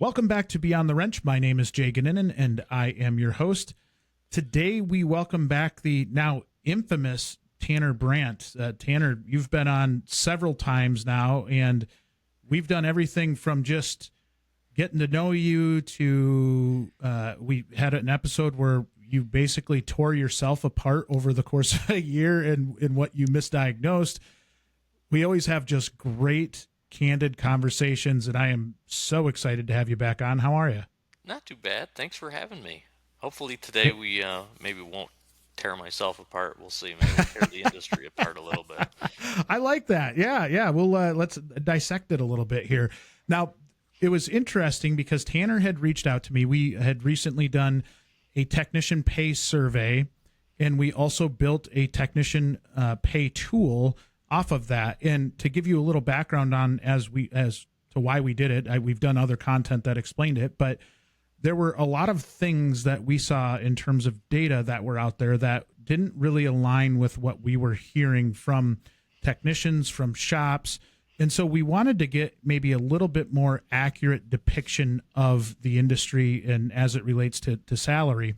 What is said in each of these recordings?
Welcome back to Beyond the Wrench. My name is Jay Goninen, and I am your host. Today, we welcome back the now infamous Tanner Brandt. Tanner, you've been on several times now, and we've done everything from just getting to know you to we had an episode where you basically tore yourself apart over the course of a year in what you misdiagnosed. We always have just great candid conversations, and I am so excited to have you back on. How are you? Not too bad. Thanks for having me. Hopefully today we maybe won't tear myself apart. We'll see. Maybe we'll tear the industry apart a little bit. I like that. Yeah. We'll let's dissect it a little bit here. Now, it was interesting because Tanner had reached out to me. We had recently done a technician pay survey, and we also built a technician pay tool off of that. And to give you a little background on as to why we did it, we've done other content that explained it, but there were a lot of things that we saw in terms of data that were out there that didn't really align with what we were hearing from technicians, from shops. And so we wanted to get maybe a little bit more accurate depiction of the industry and as it relates to salary.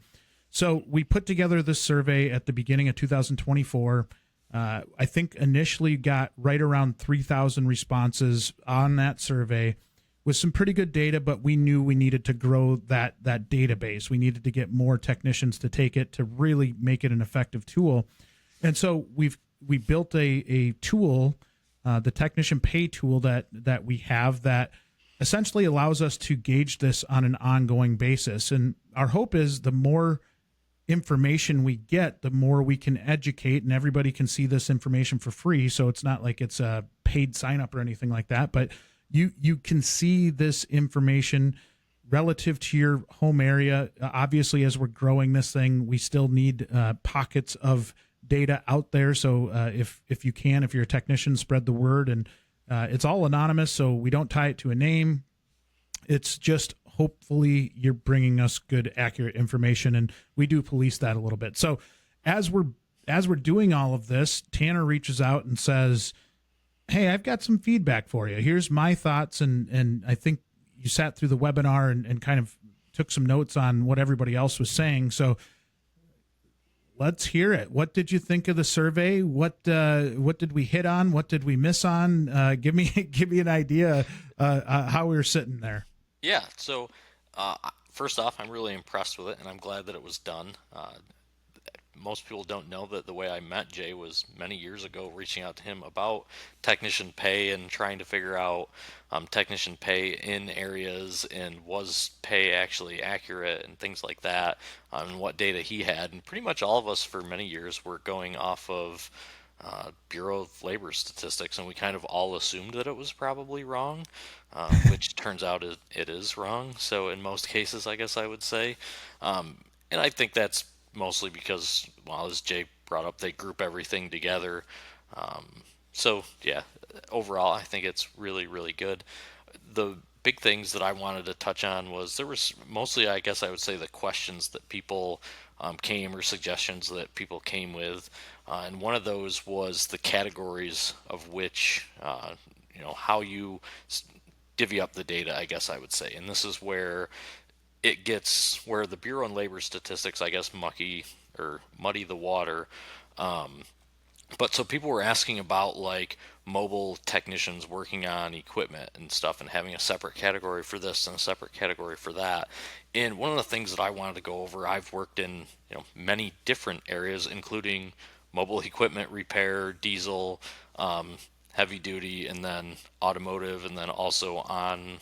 So we put together this survey at the beginning of 2024. I think initially got right around 3,000 responses on that survey with some pretty good data, but we knew we needed to grow that database. We needed to get more technicians to take it to really make it an effective tool. And so we built a tool, the technician pay tool that we have that essentially allows us to gauge this on an ongoing basis. And our hope is the more information we get, the more we can educate, and everybody can see this information for free. So it's not like it's a paid sign up or anything like that, but you can see this information relative to your home area. Obviously, as we're growing this thing, we still need pockets of data out there. So if you can, if you're a technician, spread the word. And it's all anonymous, so we don't tie it to a name. It's just hopefully you're bringing us good, accurate information, and we do police that a little bit. So as we're doing all of this, Tanner reaches out and says, "Hey, I've got some feedback for you. Here's my thoughts," and I think you sat through the webinar and kind of took some notes on what everybody else was saying. So let's hear it. What did you think of the survey? What did we hit on? What did we miss on? Give me an idea how we were sitting there. Yeah. So first off, I'm really impressed with it, and I'm glad that it was done. Most people don't know that the way I met Jay was many years ago, reaching out to him about technician pay and trying to figure out technician pay in areas and was pay actually accurate and things like that, and what data he had. And pretty much all of us for many years were going off of Bureau of Labor statistics, and we kind of all assumed that it was probably wrong, which turns out it is wrong. So in most cases, I guess I would say, and I think that's mostly because, well, as Jay brought up, they group everything together. So yeah, overall, I think it's really, really good. The big things that I wanted to touch on was there was mostly, I guess I would say, the questions that people came or suggestions that people came with, and one of those was the categories of which, how you divvy up the data, I guess I would say, and this is where it gets where the Bureau of Labor Statistics, I guess, muddy the water. But so people were asking about like mobile technicians working on equipment and stuff and having a separate category for this and a separate category for that. And one of the things that I wanted to go over, I've worked in many different areas, including mobile equipment repair, diesel, heavy duty, and then automotive, and then also on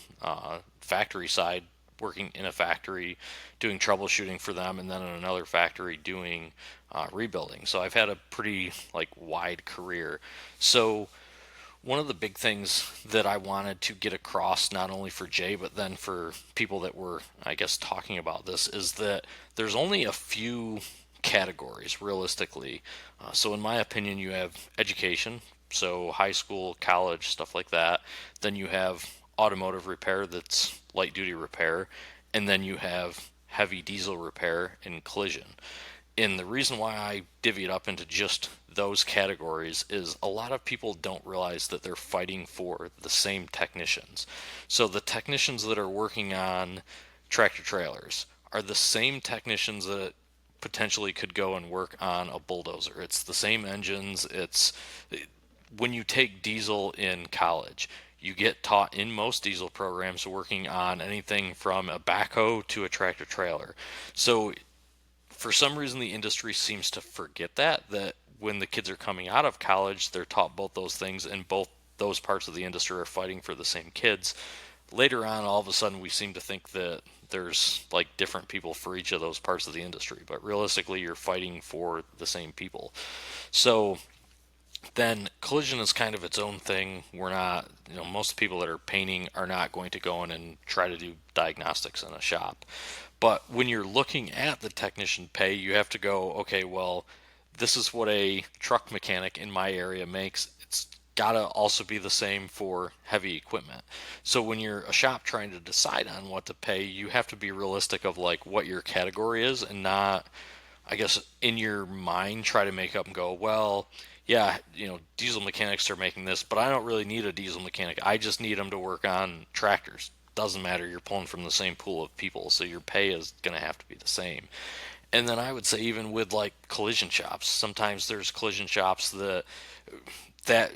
factory side, working in a factory doing troubleshooting for them, and then in another factory doing rebuilding. So I've had a pretty wide career. So one of the big things that I wanted to get across, not only for Jay but then for people that were, I guess, talking about this, is that there's only a few categories realistically. So in my opinion, you have education, so high school, college, stuff like that. Then you have automotive repair, that's light duty repair, and then you have heavy diesel repair and collision. And the reason why I divvy it up into just those categories is a lot of people don't realize that they're fighting for the same technicians. So the technicians that are working on tractor trailers are the same technicians that potentially could go and work on a bulldozer. It's the same engines. It's when you take diesel in college, you get taught in most diesel programs working on anything from a backhoe to a tractor trailer. So for some reason the industry seems to forget that when the kids are coming out of college, they're taught both those things, and both those parts of the industry are fighting for the same kids. Later on, all of a sudden we seem to think that there's like different people for each of those parts of the industry, but realistically you're fighting for the same people. So then collision is kind of its own thing. We're not, most people that are painting are not going to go in and try to do diagnostics in a shop. But when you're looking at the technician pay, you have to go, okay, well, this is what a truck mechanic in my area makes. It's got to also be the same for heavy equipment. So when you're a shop trying to decide on what to pay, you have to be realistic of like what your category is, and not, I guess, in your mind try to make up and go, well, yeah, diesel mechanics are making this, but I don't really need a diesel mechanic. I just need them to work on tractors. Doesn't matter. You're pulling from the same pool of people, so your pay is going to have to be the same. And then I would say even with like collision shops, sometimes there's collision shops that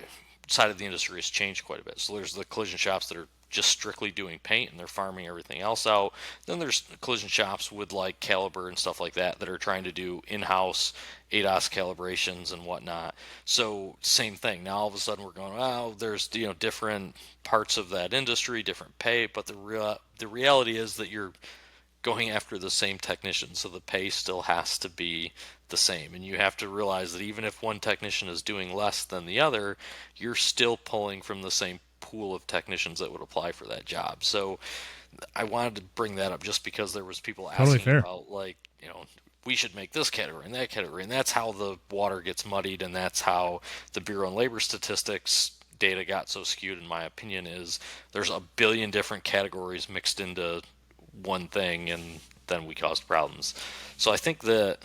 side of the industry has changed quite a bit. So there's the collision shops that are just strictly doing paint and they're farming everything else out. Then there's collision shops with like caliber and stuff like that are trying to do in-house ADAS calibrations and whatnot. So same thing. Now all of a sudden we're going, oh, there's different parts of that industry, different pay, but the reality is that you're going after the same technician, so the pay still has to be the same. And you have to realize that even if one technician is doing less than the other, you're still pulling from the same pool of technicians that would apply for that job. So I wanted to bring that up just because there was people asking about like, we should make this category and that category, and that's how the water gets muddied, and that's how the Bureau of Labor Statistics data got so skewed, in my opinion, is there's a billion different categories mixed into one thing, and then we caused problems. So I think that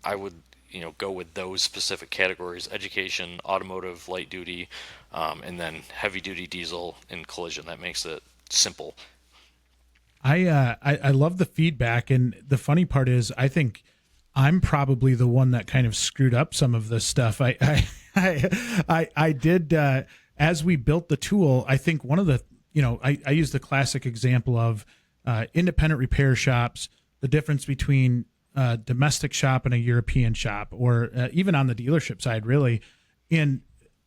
I would go with those specific categories: education, automotive, light duty, and then heavy duty diesel and collision. That makes it simple. I love the feedback, and the funny part is I think I'm probably the one that kind of screwed up some of this stuff. I did as we built the tool. I think one of the I used the classic example of independent repair shops, the difference between a domestic shop and a European shop, or even on the dealership side, really. And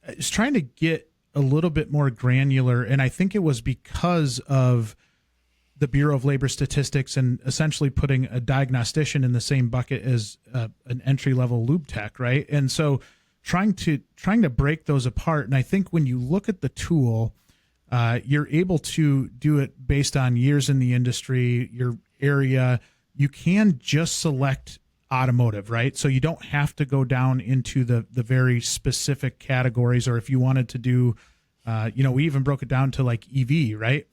it's trying to get a little bit more granular. And I think it was because of the Bureau of Labor Statistics and essentially putting a diagnostician in the same bucket as an entry-level lube tech, right? And so trying to break those apart. And I think when you look at the tool, you're able to do it based on years in the industry, your area. You can just select automotive, right? So you don't have to go down into the very specific categories, or if you wanted to do, we even broke it down to like EV, right?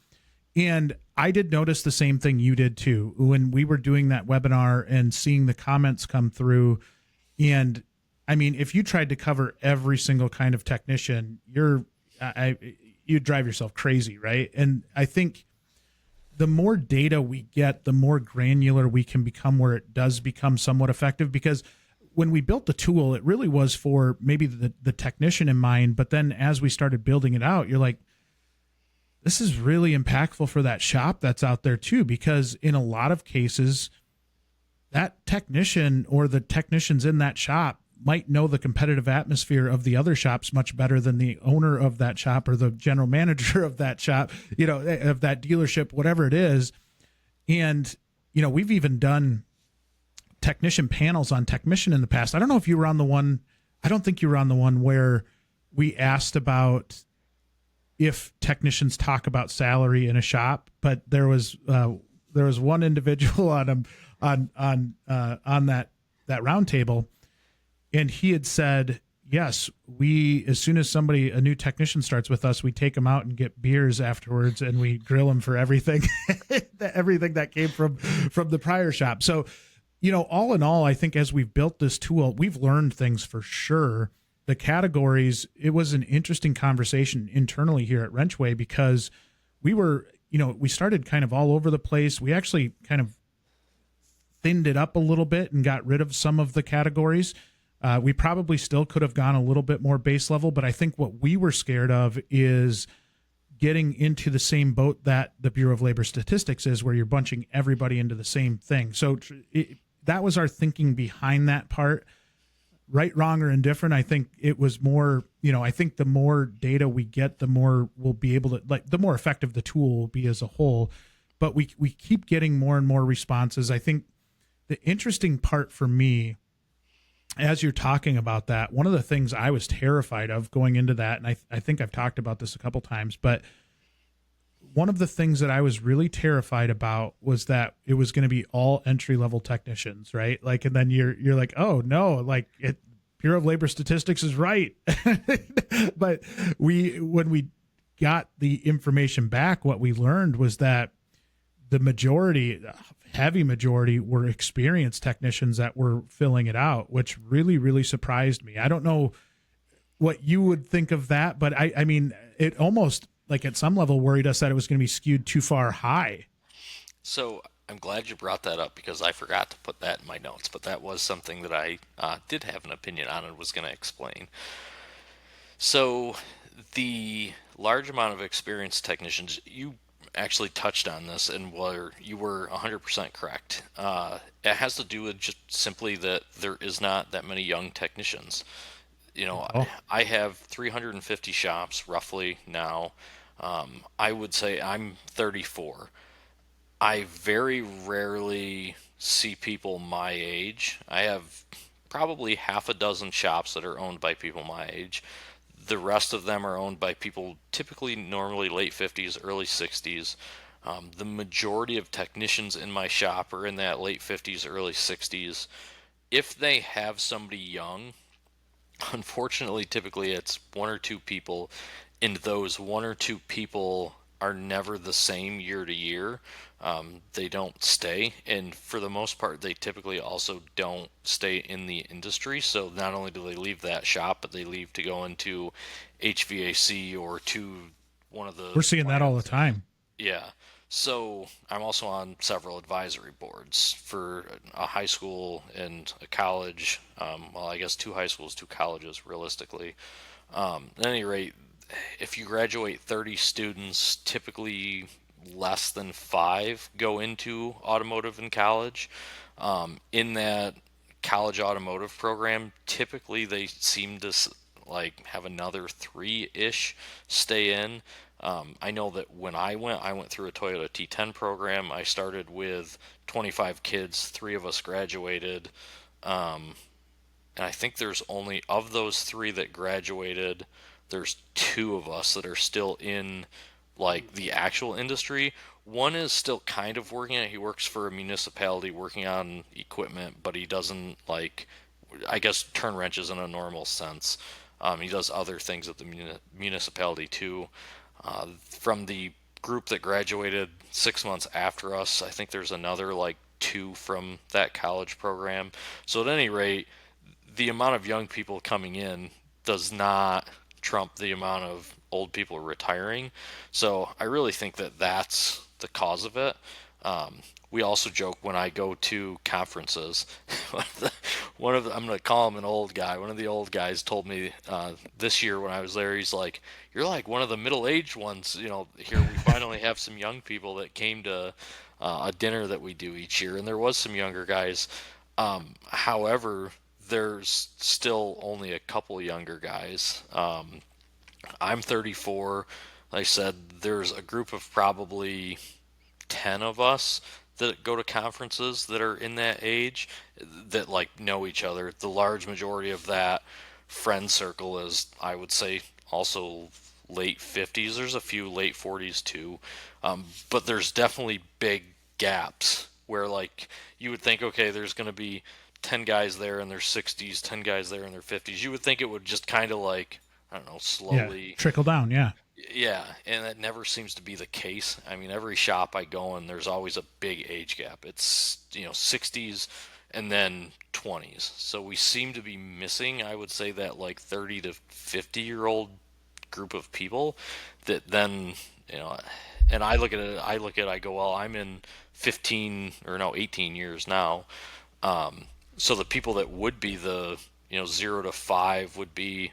And I did notice the same thing you did too when we were doing that webinar and seeing the comments come through. And I mean, if you tried to cover every single kind of technician, you'd drive yourself crazy, right? And I think the more data we get, the more granular we can become, where it does become somewhat effective. Because when we built the tool, it really was for maybe the technician in mind. But then as we started building it out, you're like, this is really impactful for that shop that's out there too, because in a lot of cases, that technician or the technicians in that shop might know the competitive atmosphere of the other shops much better than the owner of that shop or the general manager of that shop, of that dealership, whatever it is. And, we've even done technician panels on technician in the past. I don't know if you were on the one. I don't think you were on the one where we asked about if technicians talk about salary in a shop, but there was one individual on that round table, and he had said, yes, as soon as a new technician starts with us, we take them out and get beers afterwards, and we grill them for everything, everything that came from the prior shop. So All in all, I think as we've built this tool, we've learned things for sure. The categories, it was an interesting conversation internally here at WrenchWay because we were, we started kind of all over the place. We actually kind of thinned it up a little bit and got rid of some of the categories. We probably still could have gone a little bit more base level, but I think what we were scared of is getting into the same boat that the Bureau of Labor Statistics is, where you're bunching everybody into the same thing. So that was our thinking behind that part. Right, wrong, or indifferent, I think it was more, I think the more data we get, the more we'll be able to, the more effective the tool will be as a whole. But we keep getting more and more responses. I think the interesting part for me, as you're talking about that, one of the things I was terrified of going into that, and I think I've talked about this a couple times, but one of the things that I was really terrified about was that it was going to be all entry-level technicians, right? And then you're like, oh no, Bureau of Labor Statistics is right. But when we got the information back, what we learned was that the heavy majority were experienced technicians that were filling it out, which really, really surprised me. I don't know what you would think of that, but I mean, it almost, at some level, worried us that it was going to be skewed too far high. So I'm glad you brought that up because I forgot to put that in my notes, but that was something that I did have an opinion on and was going to explain. So the large amount of experienced technicians, you actually touched on this and you were 100% correct. It has to do with just simply that there is not that many young technicians. Oh. I have 350 shops roughly now. I would say I'm 34. I very rarely see people my age. I have probably half a dozen shops that are owned by people my age. The rest of them are owned by people typically normally late 50s, early 60s. The majority of technicians in my shop are in that late 50s, early 60s. If they have somebody young, unfortunately, typically it's one or two people, and those one or two people are never the same year to year. They don't stay, and for the most part, they typically also don't stay in the industry. So not only do they leave that shop, but they leave to go into HVAC or to one of the We're seeing that all the plants. time. Yeah. So I'm also on several advisory boards for a high school and a college. Well, I guess two high schools, two colleges, realistically. At any rate, if you graduate 30 students, typically less than 5 go into automotive in college. In that college automotive program, typically they seem to have another 3-ish stay in. I know that when I went through a Toyota T10 program. I started with 25 kids, 3 of us graduated. And I think there's only, of those 3 that graduated, there's 2 of us that are still in the actual industry. One is still kind of working it. He works for a municipality working on equipment, but he doesn't I guess, turn wrenches in a normal sense. He does other things at the municipality too. From the group that graduated 6 months after us, I think there's another 2 from that college program. So at any rate, the amount of young people coming in does not trump the amount of old people retiring. So I really think that that's the cause of it. We also joke when I go to conferences. I'm going to call him an old guy. One of the old guys told me this year when I was there, he's like, "You're like one of the middle-aged ones. Here we finally have some young people that came to a dinner that we do each year, and there was some younger guys. However, there's still only a couple younger guys. I'm 34. Like I said, there's a group of probably 10 of us that go to conferences that are in that age that know each other. The large majority of that friend circle is, I would say, also late 50s. There's a few late 40s too. But there's definitely big gaps where you would think, okay, there's going to be 10 guys there in their 60s, 10 guys there in their 50s. You would think it would just kind of I don't know, slowly trickle down. Yeah. Yeah, and that never seems to be the case. I mean, every shop I go in, there's always a big age gap. It's 60s and then 20s. So we seem to be missing, I would say, that like 30 to 50-year-old group of people that then, you know, and I go, well, I'm in 15 or no, 18 years now. So the people that would be the, 0 to 5 would be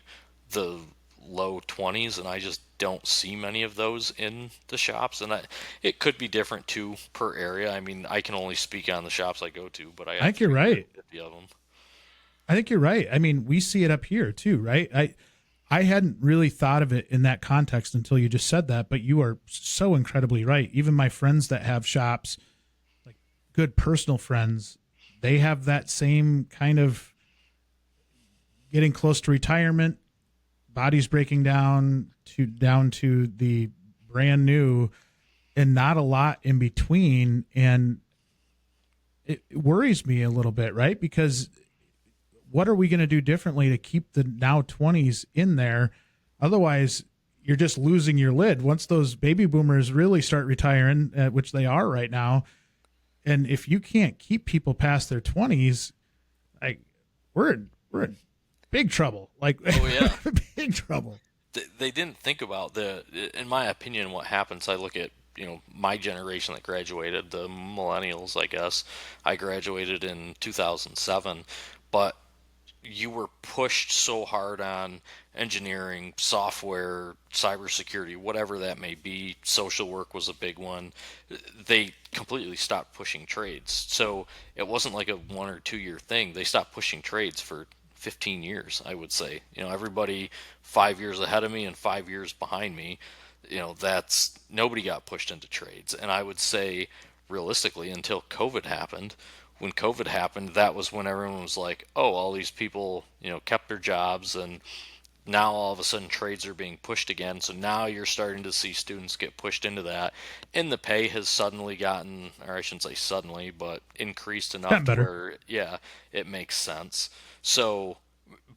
the low 20s, and I just don't see many of those in the shops. And it could be different too per area. I mean, I can only speak on the shops I go to, but I think you're right. 50 of them. I think you're right. I mean, we see it up here too, right? I hadn't really thought of it in that context until you just said that, but you are so incredibly right. Even my friends that have shops, like good personal friends, they have that same kind of getting close to retirement, bodies breaking down to the brand new, and not a lot in between. And it worries me a little bit, right? Because what are we going to do differently to keep the now 20s in there? Otherwise, you're just losing your lid once those baby boomers really start retiring, which they are right now. And if you can't keep people past their 20s, like we're in big trouble. Like, oh yeah, big trouble. They didn't think about in my opinion, what happens. I look at, my generation that graduated, the millennials, I guess. I graduated in 2007, but you were pushed so hard on engineering, software, cybersecurity, whatever that may be. Social work was a big one. They completely stopped pushing trades. So it wasn't like a 1 or 2 year thing. They stopped pushing trades for 15 years, I would say. Everybody 5 years ahead of me and 5 years behind me, that's nobody got pushed into trades. And I would say realistically, until COVID happened, when COVID happened, that was when everyone was like, oh, all these people, kept their jobs, and now all of a sudden trades are being pushed again. So now you're starting to see students get pushed into that. And the pay has suddenly gotten, or I shouldn't say suddenly, but increased enough to where, yeah, it makes sense. So,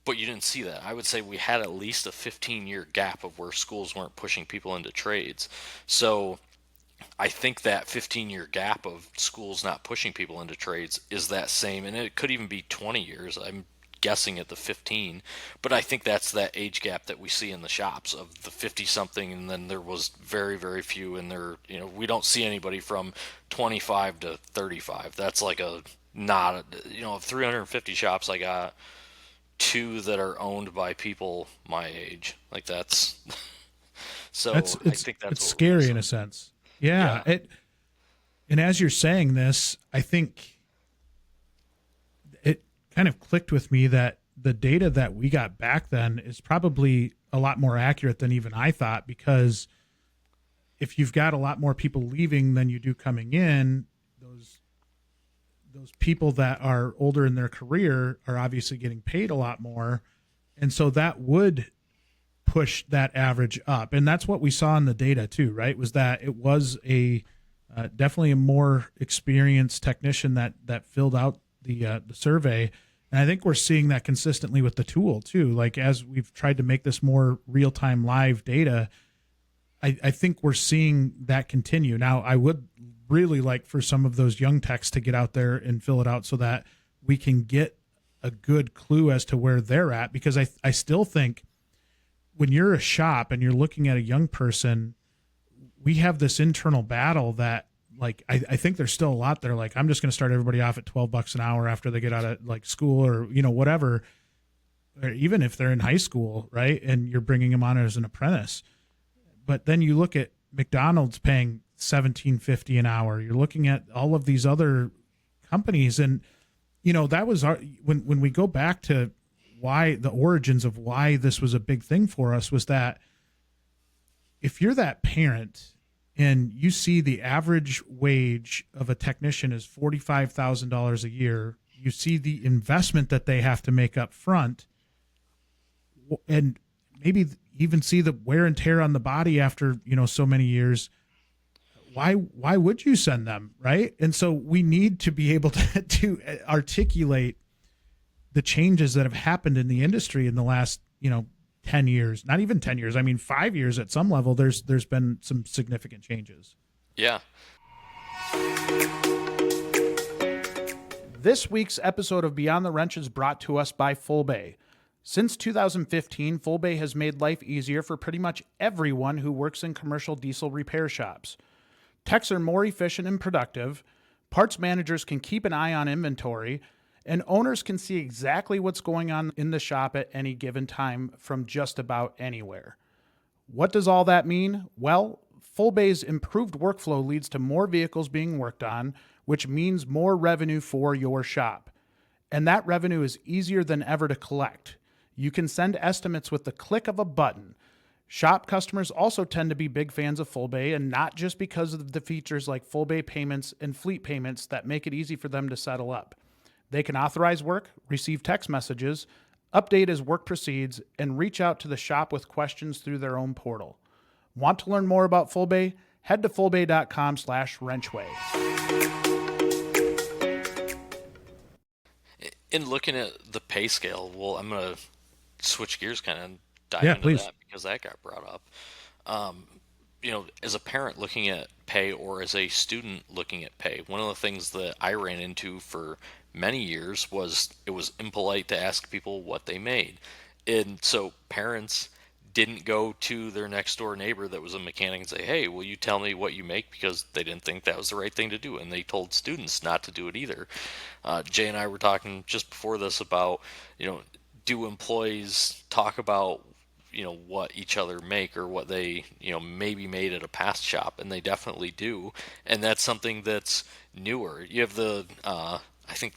but you didn't see that. I would say we had at least a 15-year gap of where schools weren't pushing people into trades. So I think that 15-year gap of schools not pushing people into trades is that same, and it could even be 20 years. I'm guessing at the 15, but I think that's that age gap that we see in the shops of the 50-something, and then there was very, very few, and we don't see anybody from 25 to 35. That's like of 350 shops, I got 2 that are owned by people my age. Like that's so. I think that's it's scary in a sense. Yeah. And as you're saying this, I think it kind of clicked with me that the data that we got back then is probably a lot more accurate than even I thought, because if you've got a lot more people leaving than you do coming in, those people that are older in their career are obviously getting paid a lot more. And so that would push that average up. And that's what we saw in the data too, right? Was that it was definitely a more experienced technician that filled out the survey. And I think we're seeing that consistently with the tool too. Like as we've tried to make this more real-time live data, I think we're seeing that continue. Now, I would really like for some of those young techs to get out there and fill it out so that we can get a good clue as to where they're at, because I still think when you're a shop and you're looking at a young person, we have this internal battle that, like, I think there's still a lot there. Like, I'm just going to start everybody off at $12 an hour after they get out of like school or, whatever, or even if they're in high school, right? And you're bringing them on as an apprentice. But then you look at McDonald's paying $17.50 an hour. You're looking at all of these other companies. And, that was when we go back to why the origins of why this was a big thing for us, was that if you're that parent and you see the average wage of a technician is $45,000 a year, you see the investment that they have to make up front, and maybe even see the wear and tear on the body after, so many years, why would you send them, right? And so we need to be able to articulate the changes that have happened in the industry in the last, 10 years, not even 10 years. I mean, 5 years at some level, there's been some significant changes. Yeah. This week's episode of Beyond the Wrench is brought to us by Fullbay. Since 2015, Fullbay has made life easier for pretty much everyone who works in commercial diesel repair shops. Techs are more efficient and productive, parts managers can keep an eye on inventory, and owners can see exactly what's going on in the shop at any given time from just about anywhere. What does all that mean? Well, Fullbay's improved workflow leads to more vehicles being worked on, which means more revenue for your shop. And that revenue is easier than ever to collect. You can send estimates with the click of a button. Shop customers also tend to be big fans of Fullbay, and not just because of the features like Fullbay payments and fleet payments that make it easy for them to settle up. They can authorize work, receive text messages, update as work proceeds, and reach out to the shop with questions through their own portal. Want to learn more about Fullbay? Head to fullbay.com/wrenchway. In looking at the pay scale, well, I'm going to switch gears kind of and dive Yeah, into please. that because that got brought up. As a parent looking at pay or as a student looking at pay, one of the things that I ran into for many years was it was impolite to ask people what they made. And so parents didn't go to their next door neighbor that was a mechanic and say, "Hey, will you tell me what you make?" Because they didn't think that was the right thing to do. And they told students not to do it either. Jay and I were talking just before this about, do employees talk about what each other make or what they maybe made at a past shop, and they definitely do. And that's something that's newer. You have the I think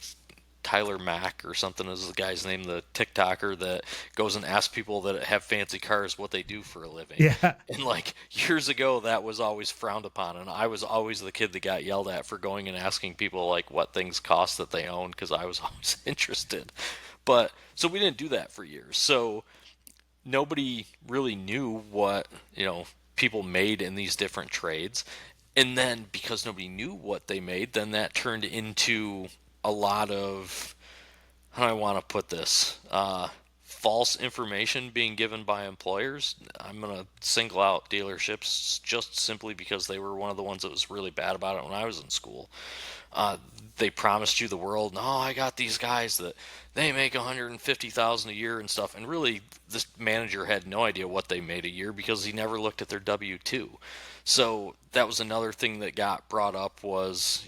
Tyler Mack or something is the guy's name, the TikToker that goes and asks people that have fancy cars what they do for a living. Yeah. And like years ago that was always frowned upon, and I was always the kid that got yelled at for going and asking people like what things cost that they own, because I was always interested. But so we didn't do that for years. So nobody really knew what people made in these different trades. And then because nobody knew what they made, then that turned into a lot of, how do I want to put this, false information being given by employers. I'm going to single out dealerships just simply because they were one of the ones that was really bad about it when I was in school. They promised you the world. No, I got these guys that they make 150,000 a year and stuff. And really, this manager had no idea what they made a year because he never looked at their W-2. So that was another thing that got brought up was,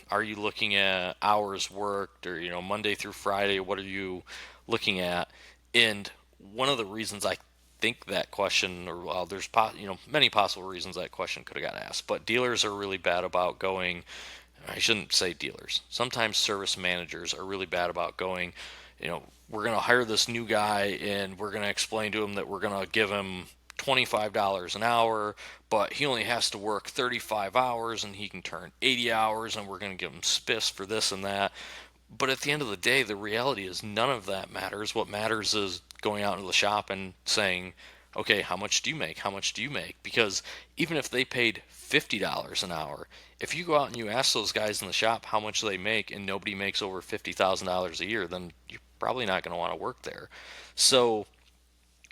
are you looking at hours worked or, Monday through Friday? What are you looking at? And one of the reasons I think that question, or well, there's many possible reasons that question could have got asked, but dealers are really bad about going. I shouldn't say dealers. Sometimes service managers are really bad about going, we're going to hire this new guy and we're going to explain to him that we're going to give him $25 an hour, but he only has to work 35 hours and he can turn 80 hours and we're going to give him spiffs for this and that. But at the end of the day, the reality is none of that matters. What matters is going out into the shop and saying, okay, how much do you make? How much do you make? Because even if they paid $50 an hour, if you go out and you ask those guys in the shop how much they make and nobody makes over $50,000 a year, then you're probably not going to want to work there. So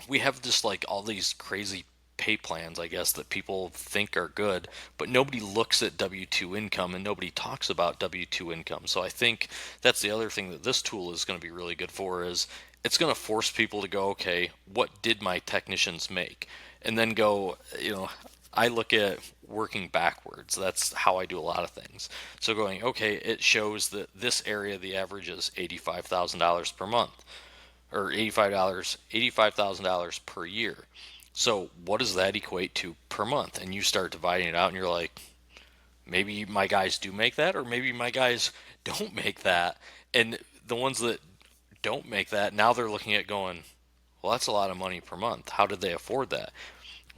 we have just like all these crazy pay plans, I guess, that people think are good, but nobody looks at W-2 income and nobody talks about W-2 income. So I think that's the other thing that this tool is going to be really good for is it's going to force people to go, okay, what did my technicians make? And then go, I look at working backwards. That's how I do a lot of things. So going, okay, it shows that this area, the average is $85,000 per month, or $85,000 per year. So what does that equate to per month? And you start dividing it out and you're like, maybe my guys do make that, or maybe my guys don't make that. And the ones that don't make that, now they're looking at going, well, that's a lot of money per month. How did they afford that?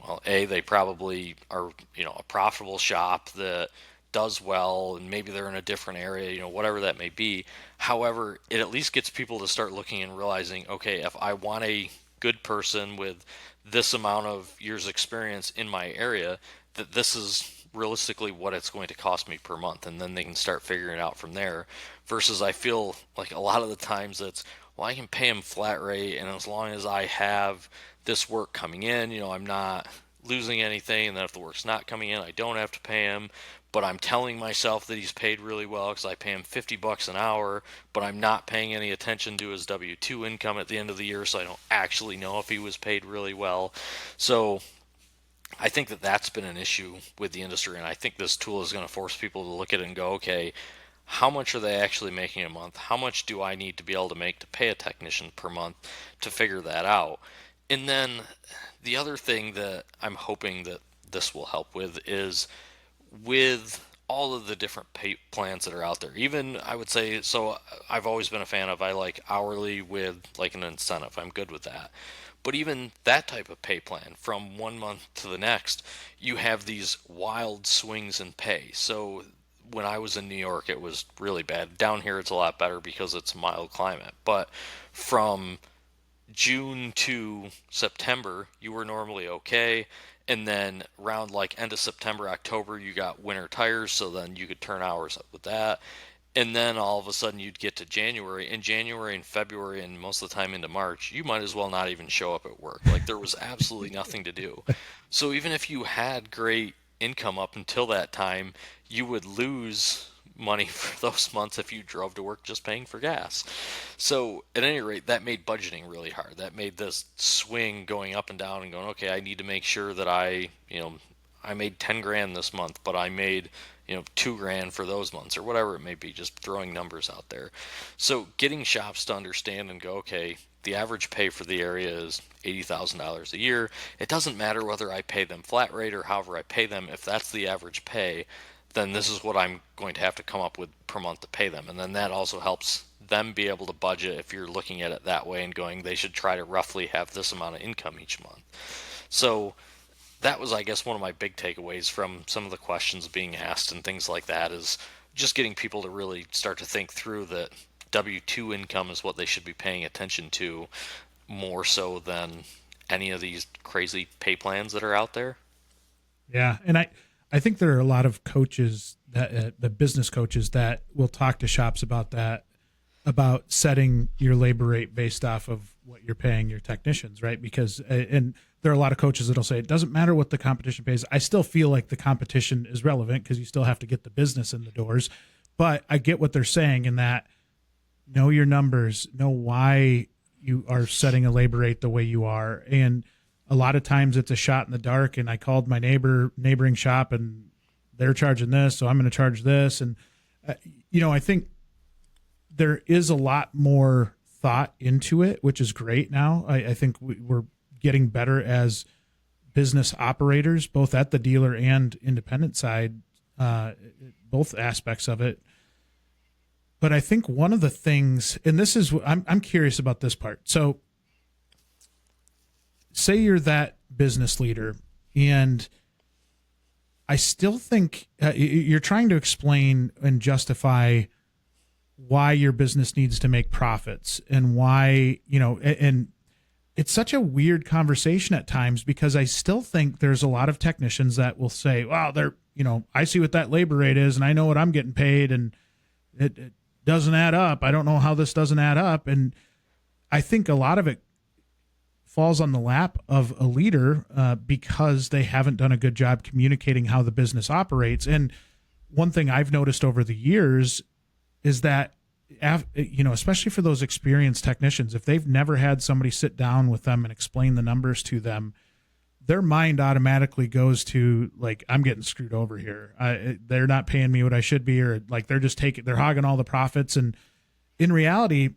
Well, they probably are, a profitable shop that does well, and maybe they're in a different area, whatever that may be. However, it at least gets people to start looking and realizing, okay, if I want a good person with this amount of years experience in my area, that this is realistically what it's going to cost me per month, and then they can start figuring it out from there. Versus I feel like a lot of the times it's, well, I can pay them flat rate, and as long as I have this work coming in, I'm not losing anything, and then if the work's not coming in, I don't have to pay them. but I'm telling myself that he's paid really well because I pay him $50 an hour, but I'm not paying any attention to his W-2 income at the end of the year, so I don't actually know if he was paid really well. So I think that that's been an issue with the industry, and I think this tool is going to force people to look at it and go, okay, how much are they actually making a month? How much do I need to be able to make to pay a technician per month to figure that out? And then the other thing that I'm hoping that this will help with is with all of the different pay plans that are out there. Even I would say, so I've always been a fan of, I like hourly with like an incentive. I'm good with that. But even that type of pay plan, from one month to the next, you have these wild swings in pay. So when I was in New York, it was really bad. Down here, it's a lot better because it's a mild climate. But from June to September, you were normally okay. And then around like end of September, October, you got winter tires, so then you could turn hours up with that. And then all of a sudden you'd get to January. In January and February and most of the time into March, you might as well not even show up at work. Like there was absolutely nothing to do. So even if you had great income up until that time, you would lose money for those months if you drove to work just paying for gas. So at any rate, that made budgeting really hard. That made this swing going up and down and going, okay, I need to make sure that I made 10 grand this month, but I made, 2 grand for those months or whatever it may be, just throwing numbers out there. So getting shops to understand and go, okay, the average pay for the area is $80,000 a year. It doesn't matter whether I pay them flat rate or however I pay them. If that's the average pay, then this is what I'm going to have to come up with per month to pay them. And then that also helps them be able to budget if you're looking at it that way and going, they should try to roughly have this amount of income each month. So that was, I guess, one of my big takeaways from some of the questions being asked and things like that, is just getting people to really start to think through that W-2 income is what they should be paying attention to more so than any of these crazy pay plans that are out there. Yeah, and I think there are a lot of coaches that the business coaches that will talk to shops about that, about setting your labor rate based off of what you're paying your technicians, right? Because and there are a lot of coaches that'll say it doesn't matter what the competition pays. I still feel like the competition is relevant because you still have to get the business in the doors. But I get what they're saying in that know your numbers, know why you are setting a labor rate the way you are. And a lot of times it's a shot in the dark, and I called my neighboring shop and they're charging this, so I'm going to charge this. And, I think there is a lot more thought into it, which is great now. I think we're getting better as business operators, both at the dealer and independent side, both aspects of it. But I think one of the things, and this is, I'm curious about this part. So say you're that business leader, and I still think you're trying to explain and justify why your business needs to make profits and why, and it's such a weird conversation at times, because I still think there's a lot of technicians that will say, well, I see what that labor rate is and I know what I'm getting paid, and it doesn't add up. I don't know how this doesn't add up. And I think a lot of it falls on the lap of a leader because they haven't done a good job communicating how the business operates. And one thing I've noticed over the years is that, especially for those experienced technicians, if they've never had somebody sit down with them and explain the numbers to them, their mind automatically goes to like, I'm getting screwed over here. They're not paying me what I should be, or like they're hogging all the profits. And in reality,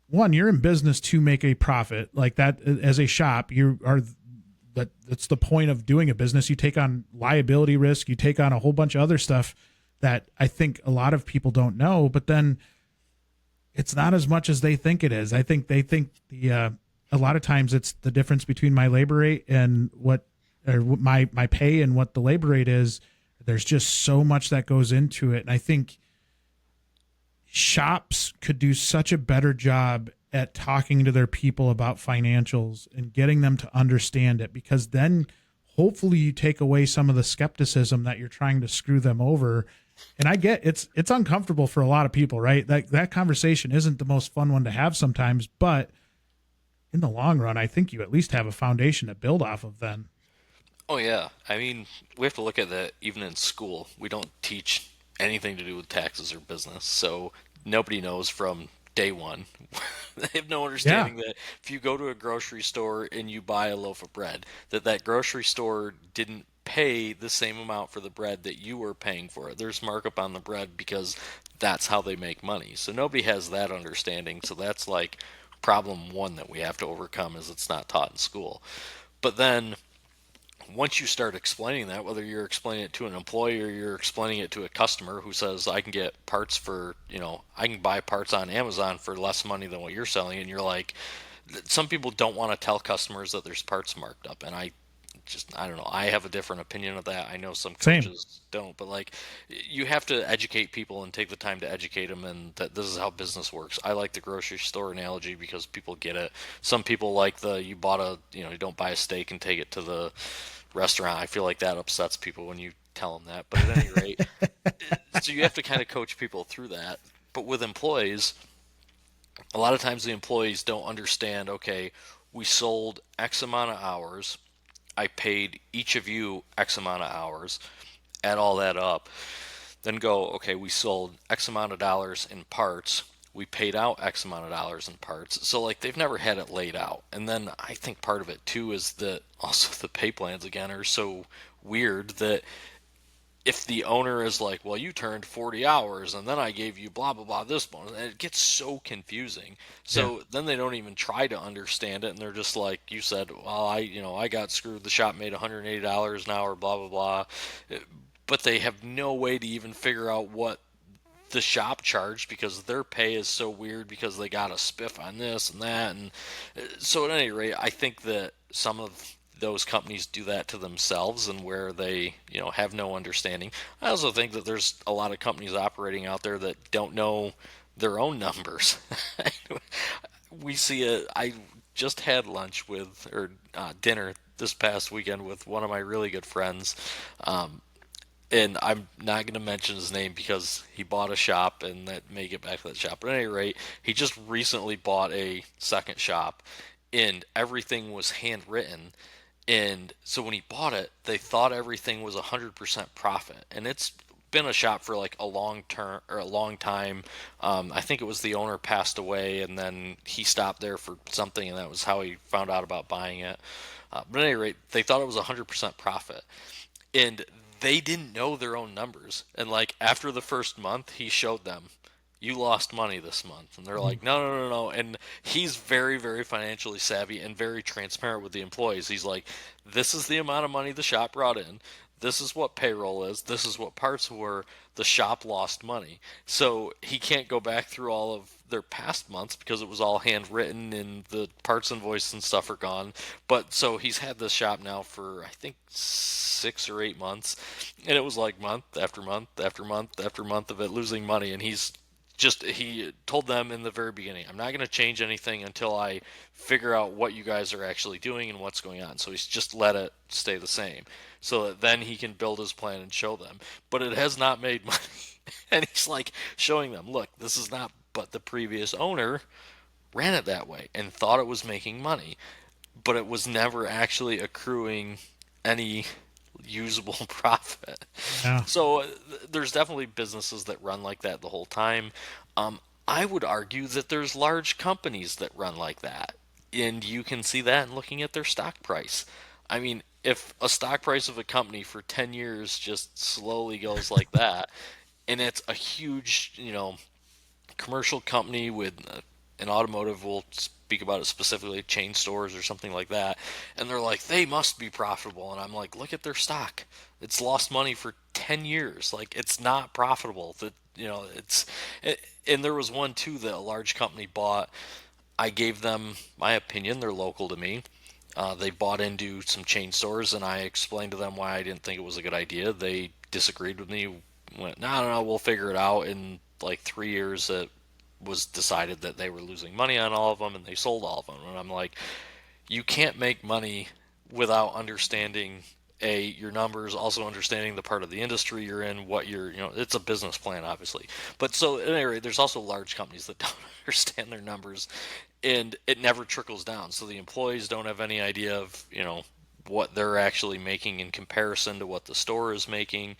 one, you're in business to make a profit. Like that, as a shop, that's the point of doing a business. You take on liability risk, you take on a whole bunch of other stuff that I think a lot of people don't know, but then it's not as much as they think it is. I think they think a lot of times it's the difference between my labor rate and my pay and what the labor rate is. There's just so much that goes into it. And I think shops could do such a better job at talking to their people about financials and getting them to understand it, because then hopefully you take away some of the skepticism that you're trying to screw them over. And I get it's uncomfortable for a lot of people, right? That conversation isn't the most fun one to have sometimes, but in the long run, I think you at least have a foundation to build off of then. Oh yeah. I mean, we have to look at that even in school. We don't teach anything to do with taxes or business. So nobody knows from day one. They have no Yeah. understanding that if you go to a grocery store and you buy a loaf of bread, that grocery store didn't pay the same amount for the bread that you were paying for it. There's markup on the bread because that's how they make money. So nobody has that understanding. So that's like problem one that we have to overcome is it's not taught in school. But then once you start explaining that, whether you're explaining it to an employee or you're explaining it to a customer who says, I can get parts for, I can buy parts on Amazon for less money than what you're selling. And you're like, some people don't want to tell customers that there's parts marked up. And I don't know. I have a different opinion of that. I know some Same. coaches don't, but like you have to educate people and take the time to educate them, and that this is how business works. I like the grocery store analogy because people get it. Some people like you bought you don't buy a steak and take it to the restaurant. I feel like that upsets people when you tell them that. But at any rate, so you have to kind of coach people through that. But with employees, a lot of times the employees don't understand, okay, we sold X amount of hours. I paid each of you X amount of hours, add all that up, then go, okay, we sold X amount of dollars in parts. We paid out X amount of dollars in parts. So, like, they've never had it laid out. And then I think part of it, too, is that also the pay plans, again, are so weird that if the owner is like, well, you turned 40 hours and then I gave you blah, blah, blah, this bonus, and it gets so confusing. Yeah. So then they don't even try to understand it. And they're just like, you said, well, I got screwed. The shop made $180 an hour, blah, blah, blah. But they have no way to even figure out what the shop charged because their pay is so weird because they got a spiff on this and that. And so at any rate, I think that some of those companies do that to themselves and where they have no understanding. I also think that there's a lot of companies operating out there that don't know their own numbers. We see it. I just had lunch with or dinner this past weekend with one of my really good friends, and I'm not going to mention his name because he bought a shop and that may get back to that shop. But at any rate, he just recently bought a second shop and everything was handwritten. And so when he bought it, they thought everything was 100% profit. And it's been a shop for like a long term or a long time. I think it was the owner passed away and then he stopped there for something and that was how he found out about buying it. But at any rate, they thought it was 100% profit and they didn't know their own numbers. And like after the first month, he showed them, "You lost money this month," and they're Mhm. like, "No, no, no, no." And he's very, very financially savvy and very transparent with the employees. He's like, "This is the amount of money the shop brought in. This is what payroll is. This is what parts were. The shop lost money." So he can't go back through all of their past months because it was all handwritten and the parts invoice and stuff are gone. But so he's had this shop now for I think 6 or 8 months, and it was like month after month after month after month of it losing money. And he told them in the very beginning, I'm not going to change anything until I figure out what you guys are actually doing and what's going on. So he's just let it stay the same so that then he can build his plan and show them. But it has not made money. And he's like showing them, look, this is not, but the previous owner ran it that way and thought it was making money, but it was never actually accruing any usable profit. Yeah. So there's definitely businesses that run like that the whole time. I would argue that there's large companies that run like that, and you can see that in looking at their stock price. I mean, if a stock price of a company for 10 years just slowly goes like that, and it's a huge, commercial company with an automotive, we'll speak about it specifically, chain stores or something like that, and they're like, they must be profitable. And I'm like, look at their stock. It's lost money for 10 years. Like, it's not profitable. And there was one too that a large company bought. I gave them my opinion. They're local to me. They bought into some chain stores, and I explained to them why I didn't think it was a good idea. They disagreed with me. Went, no, no, no, we'll figure it out. In like 3 years, it was decided that they were losing money on all of them, and they sold all of them. And I'm like, you can't make money without understanding your numbers, also understanding the part of the industry you're in, what it's a business plan, obviously. But so at any rate, there's also large companies that don't understand their numbers, and it never trickles down. So the employees don't have any idea of what they're actually making in comparison to what the store is making.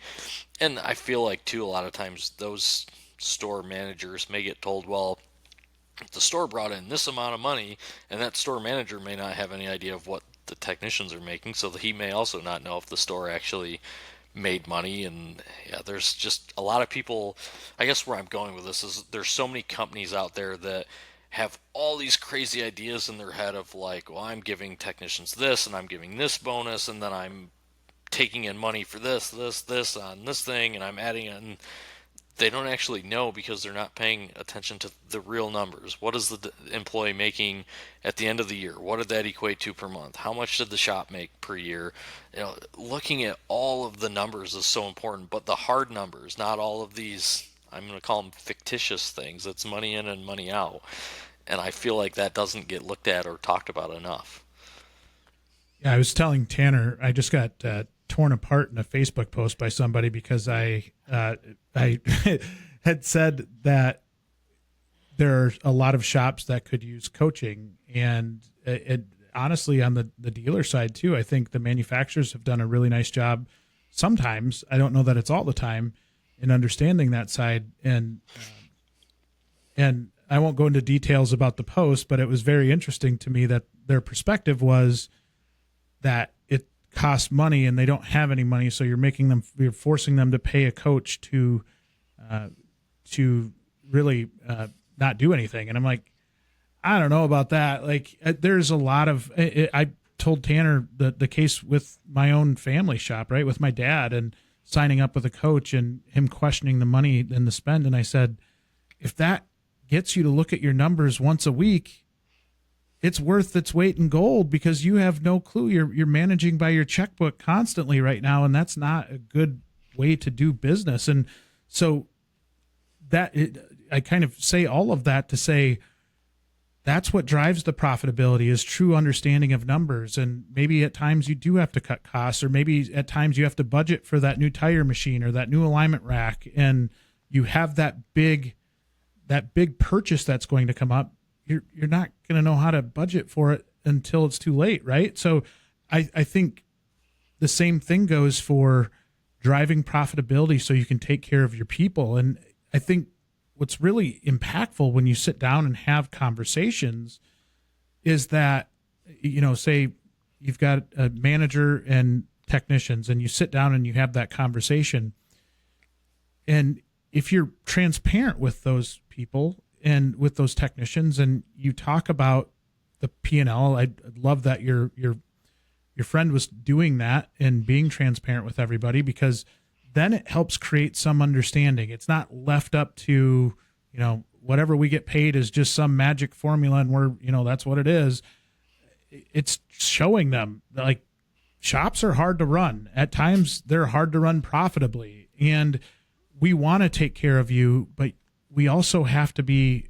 And I feel like too, a lot of times those store managers may get told, well, the store brought in this amount of money, and that store manager may not have any idea of what the technicians are making, so he may also not know if the store actually made money. And yeah, there's just a lot of people. I guess where I'm going with this is there's so many companies out there that have all these crazy ideas in their head of like, well, I'm giving technicians this and I'm giving this bonus, and then I'm taking in money for this on this thing, and I'm adding it, and they don't actually know because they're not paying attention to the real numbers. What is the employee making at the end of the year? What did that equate to per month? How much did the shop make per year? Looking at all of the numbers is so important, but the hard numbers, not all of these, I'm going to call them fictitious things. It's money in and money out. And I feel like that doesn't get looked at or talked about enough. Yeah, I was telling Tanner, I just got torn apart in a Facebook post by somebody because I had said that there are a lot of shops that could use coaching, and honestly, on the dealer side too, I think the manufacturers have done a really nice job. Sometimes, I don't know that it's all the time, in understanding that side, and I won't go into details about the post, but it was very interesting to me that their perspective was that it costs money and they don't have any money, so you're forcing them to pay a coach to really not do anything. And I'm like, I don't know about that. Like, there's a lot of I told Tanner the case with my own family shop, right, with my dad, and signing up with a coach and him questioning the money and the spend. And I said, if that gets you to look at your numbers once a week, it's worth its weight in gold, because you have no clue. You're managing by your checkbook constantly right now, and that's not a good way to do business. And so I kind of say all of that to say that's what drives the profitability, is true understanding of numbers. And maybe at times you do have to cut costs, or maybe at times you have to budget for that new tire machine or that new alignment rack, and you have that big purchase that's going to come up. You're not going to know how to budget for it until it's too late, right? So I think the same thing goes for driving profitability so you can take care of your people. And I think what's really impactful when you sit down and have conversations is that, say you've got a manager and technicians, and you sit down and you have that conversation. And if you're transparent with those people and with those technicians, and you talk about the P&L, I love that your friend was doing that and being transparent with everybody, because then it helps create some understanding. It's not left up to, whatever we get paid is just some magic formula and we're, that's what it is. It's showing them, like, shops are hard to run. At times they're hard to run profitably, and we want to take care of you, but we also have to be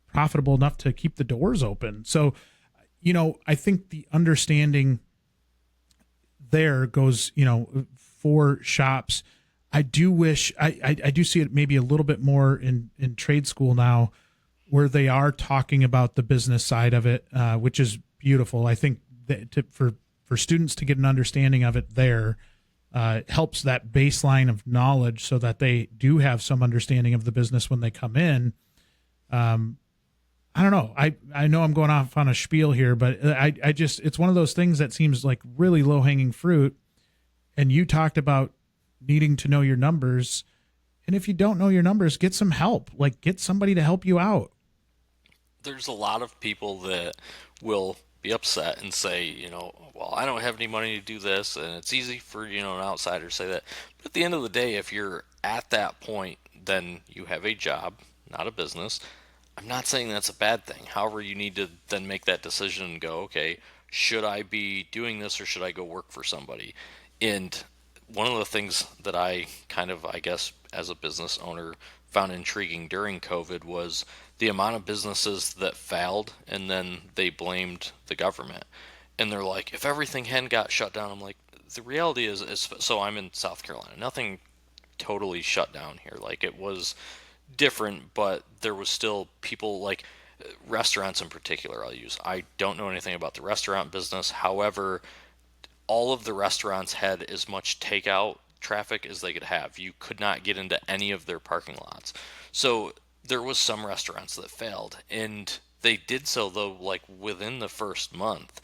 profitable enough to keep the doors open. So, I think the understanding there goes, for shops. I do wish I do see it maybe a little bit more in trade school now, where they are talking about the business side of it, which is beautiful. I think that for students to get an understanding of it there, helps that baseline of knowledge so that they do have some understanding of the business when they come in. I don't know. I know I'm going off on a spiel here, but I just, it's one of those things that seems like really low hanging fruit. And you talked about needing to know your numbers. And if you don't know your numbers, get some help, like get somebody to help you out. There's a lot of people that will be upset and say, well, I don't have any money to do this, and it's easy for, an outsider to say that. But at the end of the day, if you're at that point, then you have a job, not a business. I'm not saying that's a bad thing. However, you need to then make that decision and go, okay, should I be doing this or should I go work for somebody? And one of the things that I kind of, I guess, as a business owner found intriguing during COVID was the amount of businesses that failed and then they blamed the government. And they're like, if everything hadn't got shut down, I'm like, the reality is so I'm in South Carolina. Nothing totally shut down here. Like, it was different, but there was still people, like restaurants in particular I'll use. I don't know anything about the restaurant business. However, all of the restaurants had as much takeout traffic as they could have. You could not get into any of their parking lots. So there was some restaurants that failed, and they did so though like within the first month.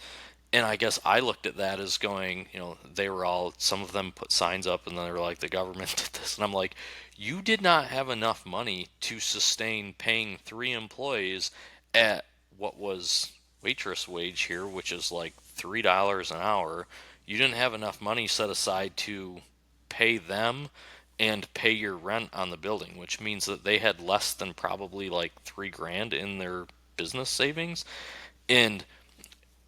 And I guess I looked at that as going, they were all, some of them put signs up and then they were like, the government did this. And I'm like, you did not have enough money to sustain paying 3 employees at what was waitress wage here, which is like $3 an hour. You didn't have enough money set aside to pay them and pay your rent on the building, which means that they had less than probably like 3 grand in their business savings. And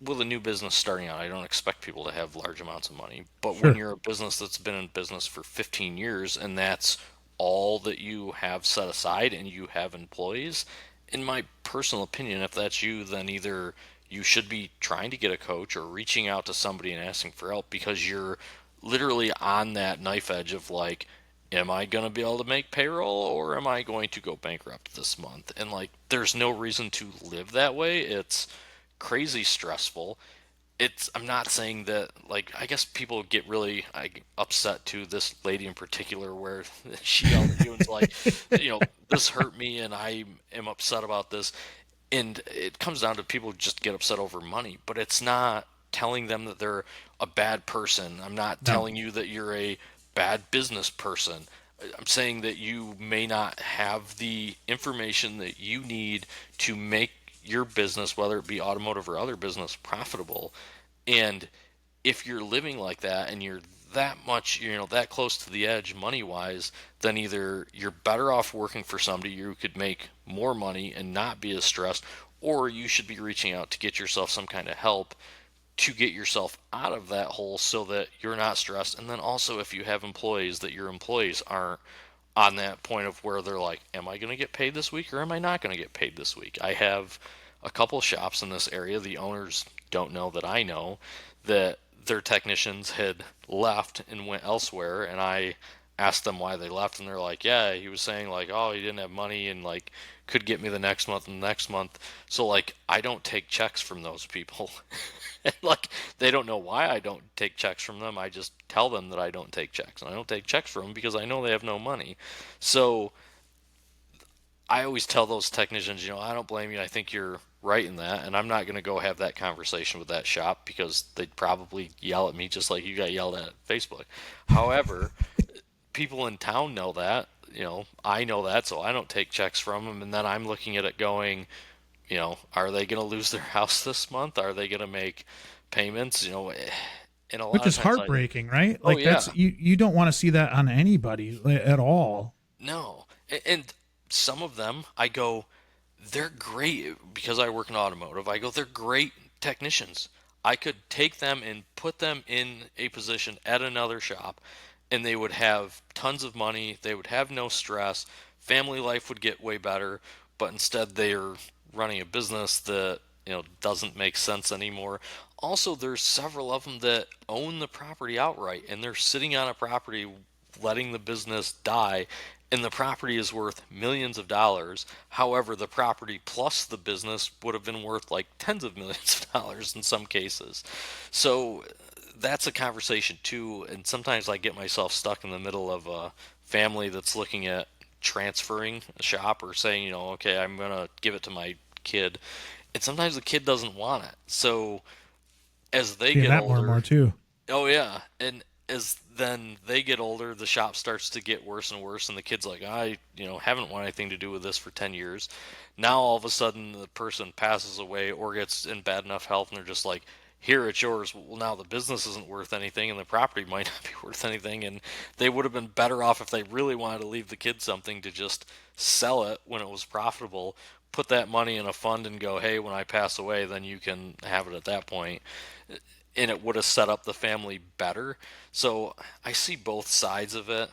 with a new business starting out, I don't expect people to have large amounts of money. But when Sure. you're a business that's been in business for 15 years and that's all that you have set aside and you have employees, in my personal opinion, if that's you, then either you should be trying to get a coach or reaching out to somebody and asking for help, because you're literally on that knife edge of like, am I going to be able to make payroll or am I going to go bankrupt this month? And like, there's no reason to live that way. It's crazy stressful. I'm not saying that, like, I guess people get really upset to this lady in particular where she yelled at you and was like, this hurt me and I am upset about this. And it comes down to people just get upset over money, but it's not telling them that they're a bad person. I'm not No. telling you that you're a bad business person. I'm saying that you may not have the information that you need to make your business, whether it be automotive or other business, profitable. And if you're living like that and you're that much, that close to the edge money wise, then either you're better off working for somebody who could make more money and not be as stressed, or you should be reaching out to get yourself some kind of help to get yourself out of that hole so that you're not stressed. And then also, if you have employees, that your employees aren't on that point of where they're like, am I going to get paid this week or am I not going to get paid this week? I have a couple shops in this area. The owners don't know that I know that their technicians had left and went elsewhere, and I asked them why they left, and they're like, yeah, he was saying like, oh, he didn't have money and like could get me the next month and the next month. So like, I don't take checks from those people. And like, they don't know why I don't take checks from them. I just tell them that I don't take checks, and I don't take checks from them because I know they have no money. So I always tell those technicians, I don't blame you. I think you're right in that. And I'm not going to go have that conversation with that shop because they'd probably yell at me just like you got yelled at Facebook. However, people in town know that. I know that, so I don't take checks from them. And then I'm looking at it going, are they going to lose their house this month? Are they going to make payments? And a lot Which of is times heartbreaking, right? oh Like yeah, that's you don't want to see that on anybody at all. no. And some of them, I go, they're great because I work in automotive. I go, they're great technicians. I could take them and put them in a position at another shop and they would have tons of money. They would have no stress. Family life would get way better. But instead, they're running a business that, doesn't make sense anymore. Also, there's several of them that own the property outright and they're sitting on a property letting the business die, and the property is worth millions of dollars. However, the property plus the business would have been worth like tens of millions of dollars in some cases. So that's a conversation too, and sometimes I get myself stuck in the middle of a family that's looking at transferring a shop or saying, okay, I'm going to give it to my kid. And sometimes the kid doesn't want it. So as they Seeing get that more and older, more too. oh yeah, and as then they get older, the shop starts to get worse and worse, and the kid's like, I, haven't wanted anything to do with this for 10 years. Now all of a sudden the person passes away or gets in bad enough health, and they're just like, here, it's yours. Well, now the business isn't worth anything, and the property might not be worth anything, and they would have been better off if they really wanted to leave the kid something to just sell it when it was profitable, put that money in a fund, and go, hey, when I pass away, then you can have it at that point, and it would have set up the family better. So I see both sides of it.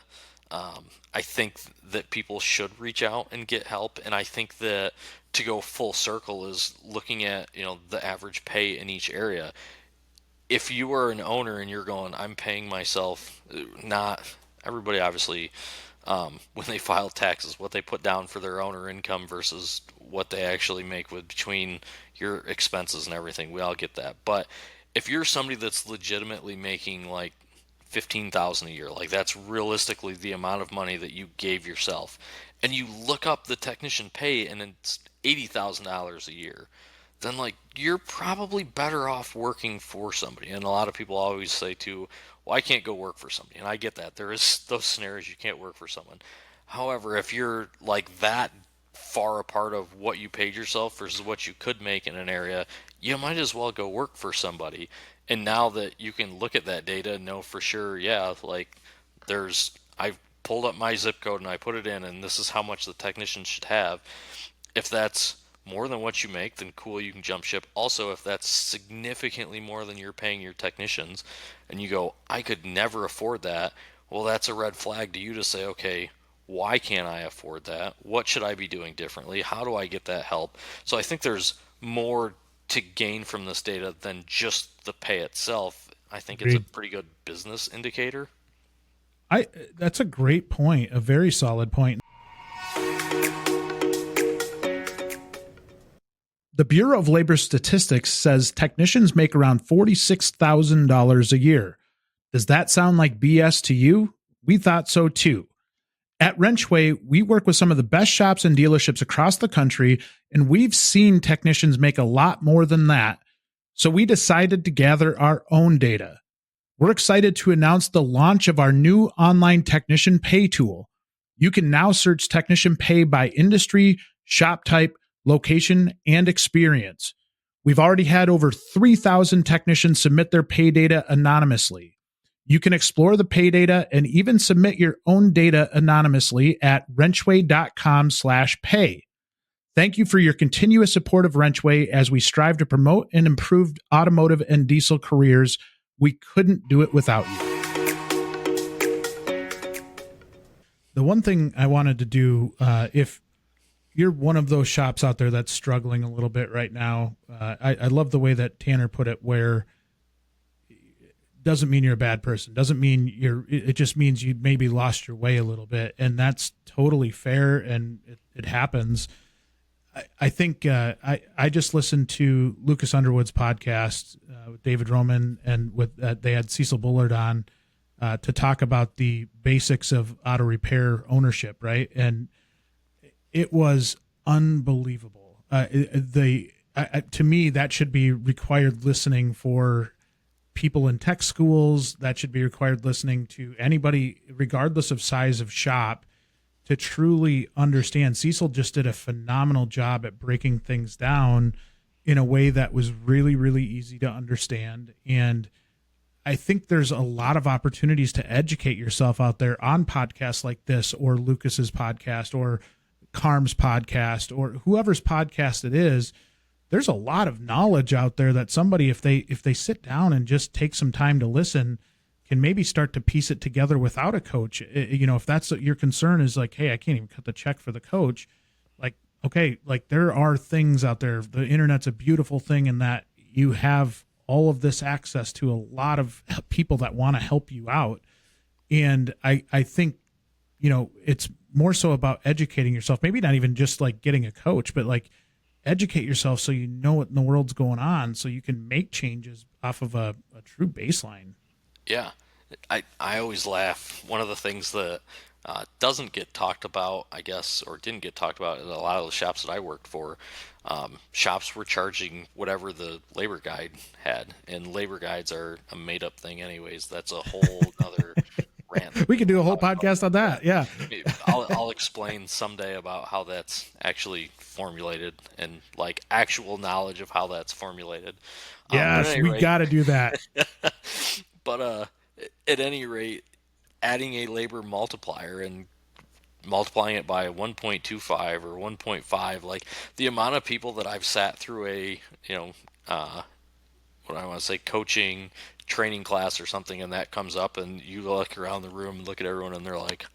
I think that people should reach out and get help, and I think that to go full circle is looking at the average pay in each area. If you are an owner and you're going, I'm paying myself, not everybody obviously, when they file taxes, what they put down for their owner income versus what they actually make with between your expenses and everything. We all get that, but if you're somebody that's legitimately making like 15,000 a year, like that's realistically the amount of money that you gave yourself, and you look up the technician pay and it's $80,000 a year, then like you're probably better off working for somebody. And a lot of people always say too, well, I can't go work for somebody, and I get that. There is those scenarios you can't work for someone. However, if you're like that far apart of what you paid yourself versus what you could make in an area, you might as well go work for somebody. And now that you can look at that data and know for sure, yeah, like I've pulled up my zip code and I put it in, and this is how much the technician should have. If that's more than what you make, then cool, you can jump ship. Also, if that's significantly more than you're paying your technicians, and you go, I could never afford that, well, that's a red flag to you to say, okay, why can't I afford that? What should I be doing differently? How do I get that help? So I think there's more to gain from this data than just the pay itself. I think it's a Agreed. pretty good business indicator. I That's a great point, a very solid point. The Bureau of Labor Statistics says technicians make around $46,000 a year. Does that sound like BS to you? We thought so too. At WrenchWay, we work with some of the best shops and dealerships across the country, and we've seen technicians make a lot more than that. So we decided to gather our own data. We're excited to announce the launch of our new online technician pay tool. You can now search technician pay by industry, shop type, location, and experience. We've already had over 3,000 technicians submit their pay data anonymously. You can explore the pay data and even submit your own data anonymously at wrenchway.com/pay. Thank you for your continuous support of WrenchWay as we strive to promote and improve automotive and diesel careers. We couldn't do it without you. The one thing I wanted to do, if you're one of those shops out there that's struggling a little bit right now, I love the way that Tanner put it, where doesn't mean you're a bad person. Doesn't mean it just means you maybe lost your way a little bit. And that's totally fair. And it happens. I think I just listened to Lucas Underwood's podcast with David Roman, and with they had Cecil Bullard on to talk about the basics of auto repair ownership, right? And it was unbelievable. To me, that should be required listening for people in tech schools. That should be required listening to anybody, regardless of size of shop, to truly understand. Cecil just did a phenomenal job at breaking things down in a way that was really, really easy to understand. And I think there's a lot of opportunities to educate yourself out there on podcasts like this, or Lucas's podcast, or Carm's podcast, or whoever's podcast it is. There's a lot of knowledge out there that somebody, if they sit down and just take some time to listen, can maybe start to piece it together without a coach. If that's your concern, is like, hey, I can't even cut the check for the coach. Like, okay, like there are things out there. The internet's a beautiful thing in that you have all of this access to a lot of people that want to help you out. And I think, it's more so about educating yourself. Maybe not even just like getting a coach, but like educate yourself so you know what in the world's going on, so you can make changes off of a true baseline. Yeah, I always laugh. One of the things that doesn't get talked about, I guess, or didn't get talked about in a lot of the shops that I worked for, shops were charging whatever the labor guide had, and labor guides are a made-up thing anyways. That's a whole other rant. We could do a whole podcast on that. Yeah. I'll explain someday about how that's actually formulated, and like actual knowledge of how that's formulated. Yes, we got to do that. But at any rate, adding a labor multiplier and multiplying it by 1.25 or 1.5, like the amount of people that I've sat through what I want to say, coaching training class or something, and that comes up, and you look around the room and look at everyone, and they're like,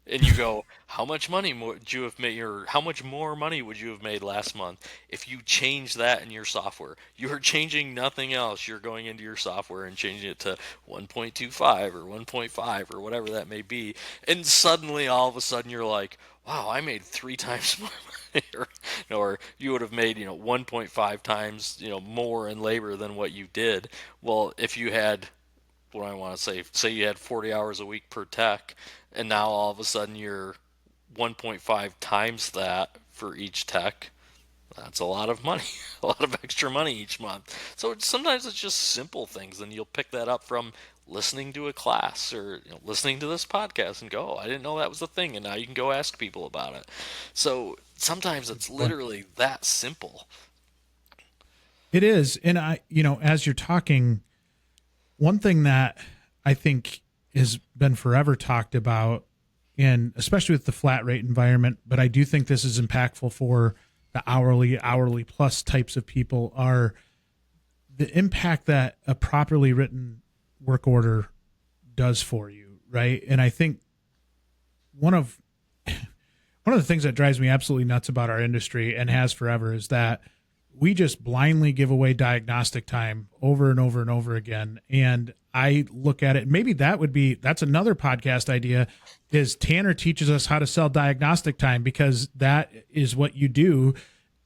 and you go, how much money would you have made, or how much more money would you have made last month if you change that in your software? You're changing nothing else. You're going into your software and changing it to 1.25 or 1.5 or whatever that may be. And suddenly, all of a sudden, you're like, wow, I made 3 times more money. or you would have made 1.5 times more in labor than what you did. Well, if you had, what I want to say you had 40 hours a week per tech, and now all of a sudden you're 1.5 times that for each tech. That's a lot of money, a lot of extra money each month. So sometimes it's just simple things, and you'll pick that up from listening to a class or listening to this podcast and go, oh, I didn't know that was a thing, and now you can go ask people about it. So sometimes it's literally that simple. It is. And as you're talking, one thing that I think has been forever talked about, and especially with the flat rate environment, but I do think this is impactful for the hourly plus types of people, are the impact that a properly written work order does for you, right? And I think one of the things that drives me absolutely nuts about our industry, and has forever, is that we just blindly give away diagnostic time over and over and over again. And I look at it, maybe that's another podcast idea, is Tanner teaches us how to sell diagnostic time, because that is what you do.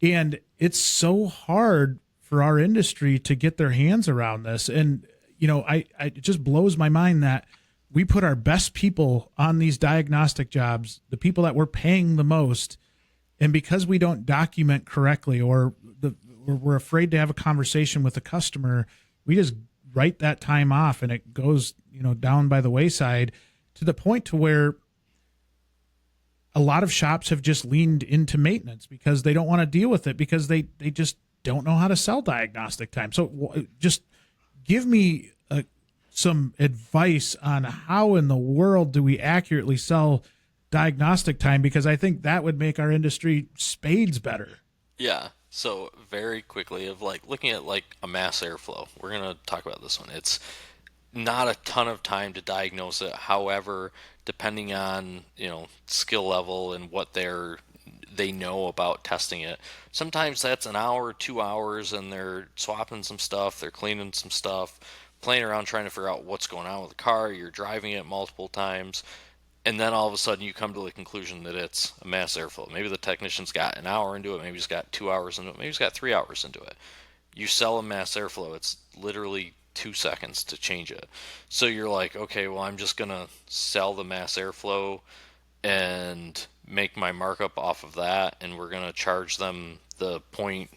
And it's so hard for our industry to get their hands around this. And, it just blows my mind that we put our best people on these diagnostic jobs, the people that we're paying the most. And because we don't document correctly, or we're afraid to have a conversation with the customer, we just write that time off, and it goes, down by the wayside, to the point to where a lot of shops have just leaned into maintenance because they don't want to deal with it, because they just don't know how to sell diagnostic time. So just give me some advice on how in the world do we accurately sell diagnostic time, because I think that would make our industry spades better. Yeah. So very quickly, of looking at a mass airflow, we're going to talk about this one. It's not a ton of time to diagnose it. However, depending on, skill level and what they know about testing it, sometimes that's an hour, 2 hours, and they're swapping some stuff, they're cleaning some stuff, playing around trying to figure out what's going on with the car. You're driving it multiple times, and then all of a sudden you come to the conclusion that it's a mass airflow. Maybe the technician's got an hour into it, maybe he's got 2 hours into it, maybe he's got 3 hours into it. You sell a mass airflow, it's literally 2 seconds to change it. So you're like, okay, well, I'm just gonna sell the mass airflow and make my markup off of that, and we're gonna charge them the point,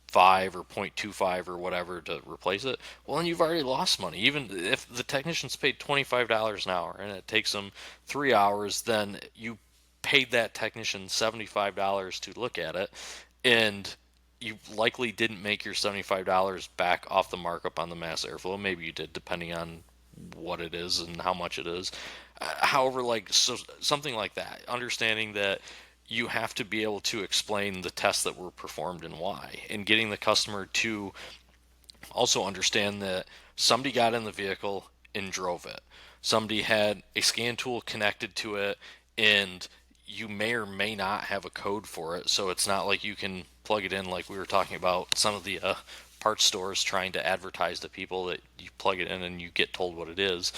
5 or 0.25 or whatever to replace it. Well, then you've already lost money. Even if the technician's paid $25 an hour and it takes them 3 hours, then you paid that technician $75 to look at it, and you likely didn't make your $75 back off the markup on the mass airflow. Maybe you did, depending on what it is and how much it is. However, so something like that, understanding that you have to be able to explain the tests that were performed and why, and getting the customer to also understand that somebody got in the vehicle and drove it. Somebody had a scan tool connected to it, and you may or may not have a code for it. So it's not like you can plug it in, like we were talking about some of the parts stores trying to advertise to people that you plug it in and you get told what it is.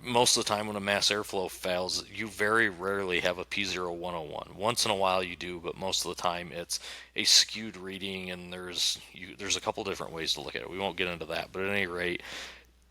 Most of the time when a mass airflow fails, you very rarely have a P0101. Once in a while you do, but most of the time it's a skewed reading, and there's a couple different ways to look at it. We won't get into that, but at any rate,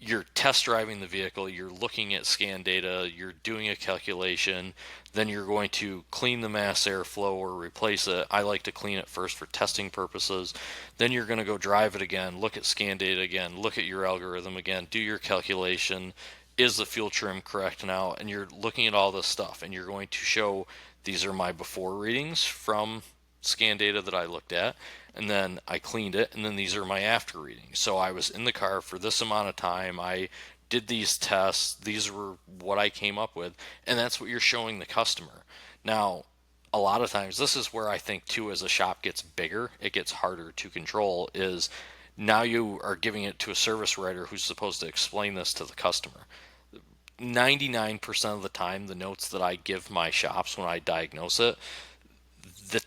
you're test driving the vehicle, you're looking at scan data, you're doing a calculation, then you're going to clean the mass airflow or replace it. I like to clean it first for testing purposes. Then you're going to go drive it again, look at scan data again, look at your algorithm again, do your calculation. Is the fuel trim correct now? And you're looking at all this stuff, and you're going to show, these are my before readings from scan data that I looked at, and then I cleaned it, and then these are my after readings. So I was in the car for this amount of time, I did these tests, these were what I came up with, and that's what you're showing the customer. Now, a lot of times, this is where I think too, as a shop gets bigger, it gets harder to control, is now you are giving it to a service writer who's supposed to explain this to the customer. 99% of the time, the notes that I give my shops when I diagnose it, the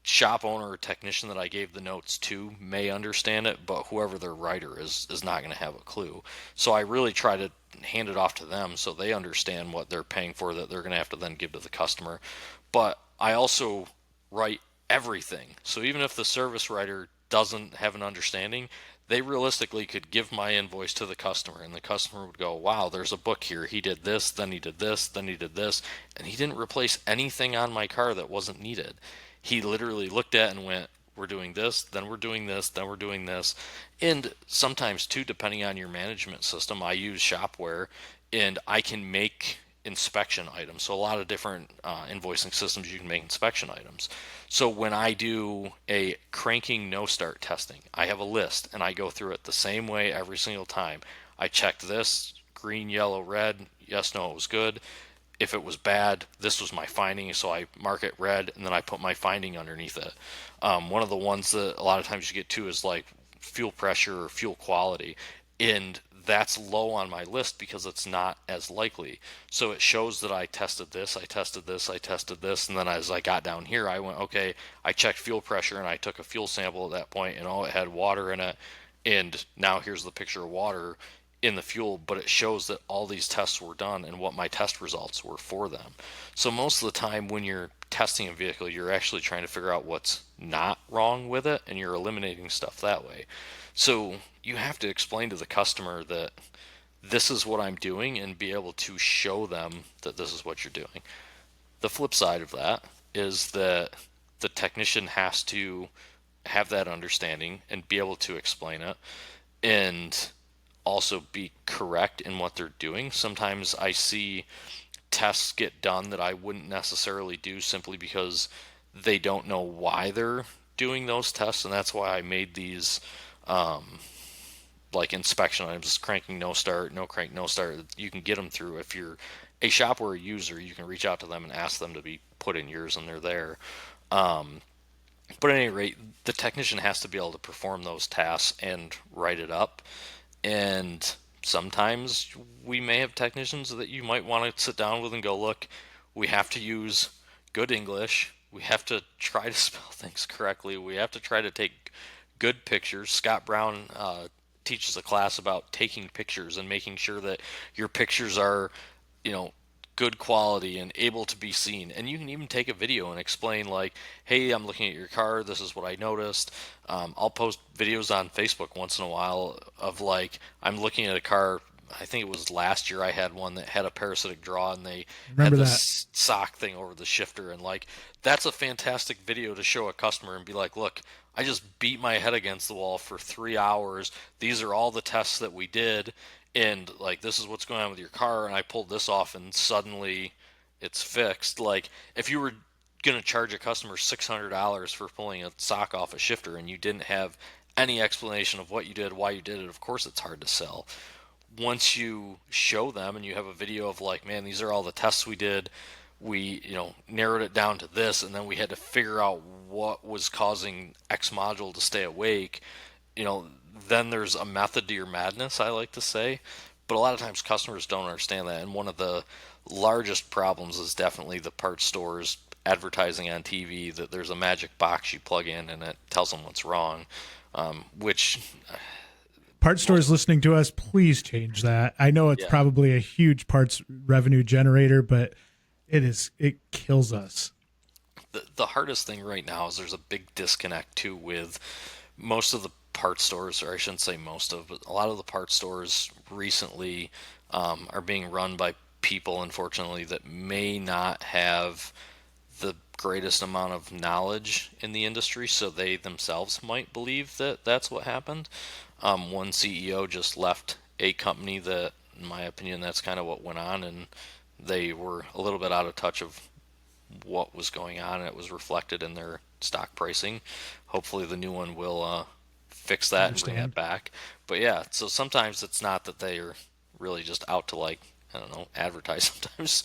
shop owner or technician that I gave the notes to may understand it, but whoever their writer is not going to have a clue. So I really try to hand it off to them so they understand what they're paying for, that they're going to have to then give to the customer. But I also write everything. So even if the service writer doesn't have an understanding, they realistically could give my invoice to the customer, and the customer would go, wow, there's a book here. He did this, then he did this, then he did this, and he didn't replace anything on my car that wasn't needed. He literally looked at and went, we're doing this, then we're doing this, then we're doing this. And sometimes, too, depending on your management system, I use Shopware, and I can make inspection items. So a lot of different invoicing systems, you can make inspection items. So when I do a cranking no start testing, I have a list and I go through it the same way every single time. I checked this, green, yellow, red, yes, no, it was good. If it was bad, this was my finding, so I mark it red, and then I put my finding underneath it. One of the ones that a lot of times you get to is like fuel pressure or fuel quality, and that's low on my list because it's not as likely. So it shows that I tested this, I tested this, I tested this, and then as I got down here, I went, okay, I checked fuel pressure, and I took a fuel sample at that point, and oh, it had water in it, and now here's the picture of water in the fuel, but it shows that all these tests were done and what my test results were for them. So most of the time when you're testing a vehicle, you're actually trying to figure out what's not wrong with it, and you're eliminating stuff that way. So you have to explain to the customer that this is what I'm doing and be able to show them that this is what you're doing. The flip side of that is that the technician has to have that understanding and be able to explain it, and also be correct in what they're doing. Sometimes I see tests get done that I wouldn't necessarily do simply because they don't know why they're doing those tests, and that's why I made these like inspection items, cranking no start, no crank no start. You can get them through. If you're a Shopware user, you can reach out to them and ask them to be put in yours, and they're there. But at any rate, the technician has to be able to perform those tasks and write it up. And sometimes we may have technicians that you might want to sit down with and go, look, we have to use good English. We have to try to spell things correctly. We have to try to take good pictures. Scott Brown teaches a class about taking pictures and making sure that your pictures are, you know, good quality and able to be seen. And you can even take a video and explain, like, hey, I'm looking at your car, this is what I noticed. I'll post videos on Facebook once in a while of, like, I'm looking at a car. I think it was last year I had one that had a parasitic draw, and they had Remember that? this sock thing over the shifter, and like that's a fantastic video to show a customer and be like, look, I just beat my head against the wall for 3 hours. These are all the tests that we did, and like this is what's going on with your car, and I pulled this off and suddenly it's fixed. Like if you were going to charge a customer $600 for pulling a sock off a shifter and you didn't have any explanation of what you did, why you did it, of course it's hard to sell. Once you show them and you have a video of like, man, these are all the tests we did, we, you know, narrowed it down to this, and then we had to figure out what was causing X module to stay awake, you know, then there's a method to your madness, I like to say. But a lot of times customers don't understand that, and one of the largest problems is definitely the parts stores advertising on TV that there's a magic box you plug in and it tells them what's wrong, which Part stores listening to us, please change that. I know it's yeah. probably a huge parts revenue generator, but it kills us. The hardest thing right now is there's a big disconnect too with most of the parts stores, or I shouldn't say most of, but a lot of the parts stores recently are being run by people, unfortunately, that may not have the greatest amount of knowledge in the industry, so they themselves might believe that that's what happened. One CEO just left a company that, in my opinion, that's kind of what went on, and they were a little bit out of touch of what was going on, and it was reflected in their stock pricing. Hopefully the new one will fix that and bring that back. But yeah, so sometimes it's not that they are really just out to, like, I don't know, advertise. Sometimes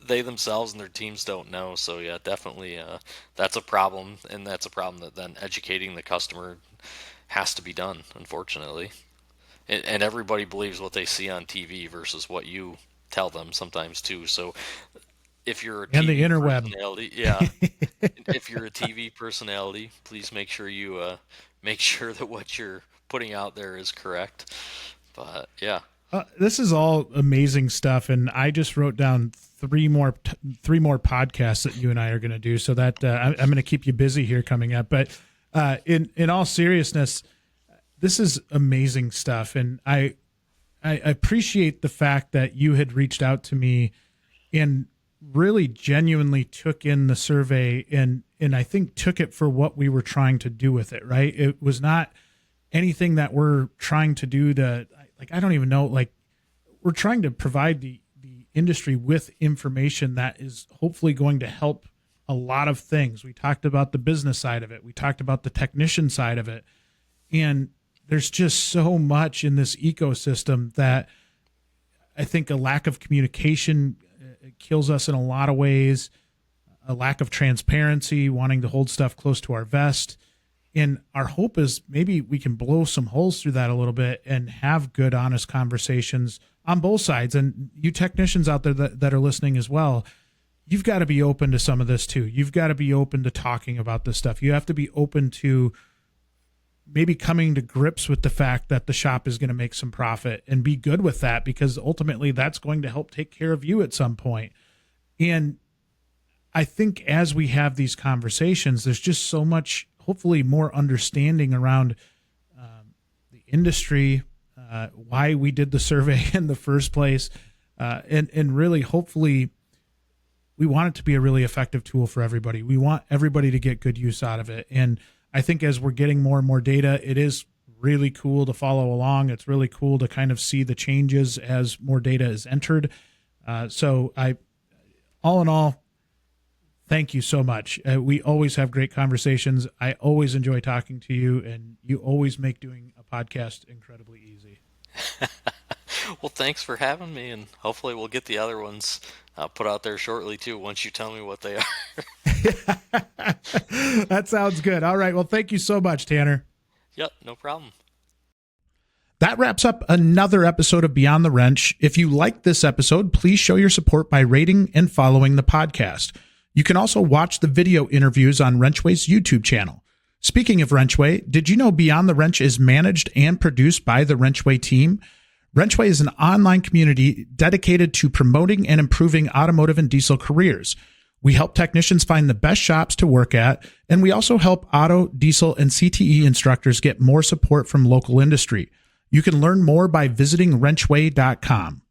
they themselves and their teams don't know. So yeah, definitely that's a problem, and that's a problem that then educating the customer has to be done, unfortunately. And everybody believes what they see on TV versus what you tell them sometimes too. So if you're a And TV the interweb. personality, yeah, if you're a TV personality, please make sure you make sure that what you're putting out there is correct. But yeah, This is all amazing stuff, and I just wrote down three more podcasts that you and I are going to do. So that I'm going to keep you busy here coming up. But in all seriousness, this is amazing stuff, and I appreciate the fact that you had reached out to me and really genuinely took in the survey and I think took it for what we were trying to do with it, right? It was not anything that we're trying to do to, like, I don't even know, like, we're trying to provide the industry with information that is hopefully going to help a lot of things. We talked about the business side of it. We talked about the technician side of it. And there's just so much in this ecosystem that I think a lack of communication kills us in a lot of ways, a lack of transparency, wanting to hold stuff close to our vest. And our hope is maybe we can blow some holes through that a little bit and have good, honest conversations on both sides. And you technicians out there that are listening as well, you've got to be open to some of this too. You've got to be open to talking about this stuff. You have to be open to maybe coming to grips with the fact that the shop is going to make some profit and be good with that, because ultimately that's going to help take care of you at some point. And I think as we have these conversations, there's just so much, hopefully more understanding around the industry, why we did the survey in the first place. And really, hopefully, we want it to be a really effective tool for everybody. We want everybody to get good use out of it. And I think as we're getting more and more data, it is really cool to follow along. It's really cool to kind of see the changes as more data is entered. So all in all, thank you so much. We always have great conversations. I always enjoy talking to you, and you always make doing a podcast incredibly easy. Well, thanks for having me, and hopefully we'll get the other ones put out there shortly too, once you tell me what they are. That sounds good. All right. Well, thank you so much, Tanner. Yep, no problem. That wraps up another episode of Beyond the Wrench. If you liked this episode, please show your support by rating and following the podcast. You can also watch the video interviews on WrenchWay's YouTube channel. Speaking of WrenchWay, did you know Beyond the Wrench is managed and produced by the WrenchWay team? WrenchWay is an online community dedicated to promoting and improving automotive and diesel careers. We help technicians find the best shops to work at, and we also help auto, diesel, and CTE instructors get more support from local industry. You can learn more by visiting wrenchway.com.